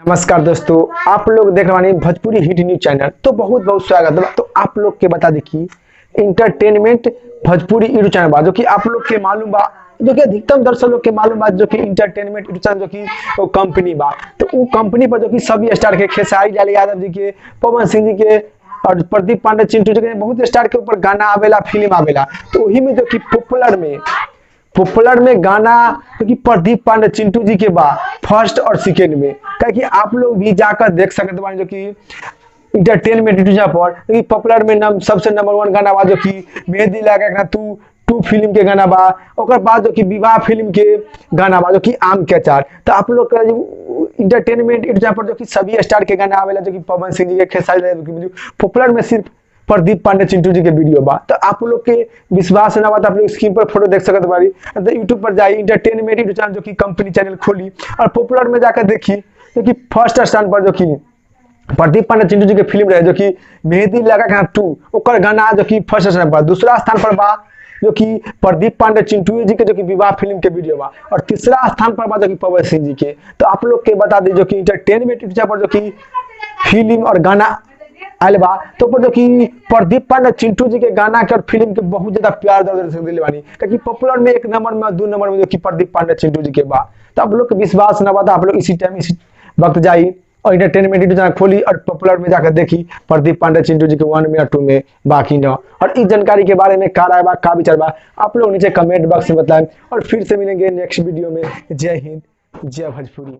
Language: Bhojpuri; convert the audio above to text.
नमस्कार दोस्तों, आप लोग देख रहे हैं भोजपुरी हिट न्यूज चैनल। तो बहुत बहुत स्वागत है। तो आप लोग के बता दी कि इंटरटेनमेंट भोजपुरी यूट्यूब चैनल बा, जो कि आप लोग के मालूम बा, जो कि अधिकतम दर्शक लोग के मालूम बा, जो कि इंटरटेनमेंट यूट्यूब चैनल जो कि वो कंपनी बा। तो वो कंपनी पर जो कि सभी स्टार के खेसारी लाल यादव जी के, पवन सिंह जी के और प्रदीप पांडे, चिंटू जी के बहुत स्टार के ऊपर गाना आवेला, फिल्म आवेला। तो वही में जो कि पॉपुलर में गाना क्योंकि प्रदीप पांडे चिंटू जी के बाद फर्स्ट और सेकेंड में, कि आप लोग भी जाकर देख सकते हैं जो कि इंटरटेनमेंट यूट्यूब पर, क्योंकि पॉपुलर में नाम सबसे नंबर 1 गाना बा, जो कि मेहंदी लगा तू टू फिल्म के गाना बा। और बाद जो कि विवाह फिल्म के गाना बा, जो कि आम के चार। तो आप लोग का इंटरटेनमेंट यूट्यूब पर जो कि सभी स्टार के गाना आवेला, जो कि पवन सिंह जी के, खेसारी, पॉपुलर में सिर्फ प्रदीप पांडे चिंटू जी के वीडियो बा। तो आप लोग के विश्वास ना बात, आप लोग स्क्रीन पर फोटो देख सकते बारी। तो यूट्यूब पर जाइए, इंटरटेनमेंट यूट्यूब चैनल जो कि कंपनी चैनल खोली और पॉपुलर में जाकर देखी, जो कि फर्स्ट स्थान पर जो कि प्रदीप पांडे चिंटू जी के फिल्म रहे, जो कि मेहंदी लगा टू, ओकर गाना जो कि फर्स्ट स्थान पर। दूसरा स्थान पर बा जो कि प्रदीप पांडे चिंटू जी के, जो कि विवाह फिल्म के वीडियो बा। और तीसरा स्थान पर बा जो कि पवन सिंह जी के। तो आप लोग के बता दी जो कि इंटरटेनमेंट यूट्यूब पर जो कि फिल्म और गाना आयल बा, तो पर जो कि प्रदीप पांडे चिंटू जी के गाना के और फिल्म के बहुत ज्यादा प्यार दर्द से दिले बानी, क्योंकि पॉपुलर में 1 नंबर में 2 नंबर में जो कि प्रदीप पांडे चिंटू जी के बा। तो आप लोग के विश्वास ना बता, आप लोग इसी टाइम इसी वक्त जाई और इंटरटेनमेंट यूट्यूब चैनल खोली और पॉपुलर में जाकर देखी प्रदीप पांडे चिंटू जी के 1 में और 2 में, बाकी न। और इस जानकारी के बारे में का राय बा, का विचार बा, आप लोग नीचे कमेंट बॉक्स में बताएं। और फिर से मिलेंगे नेक्स्ट वीडियो में। जय हिंद, जय भोजपुरी।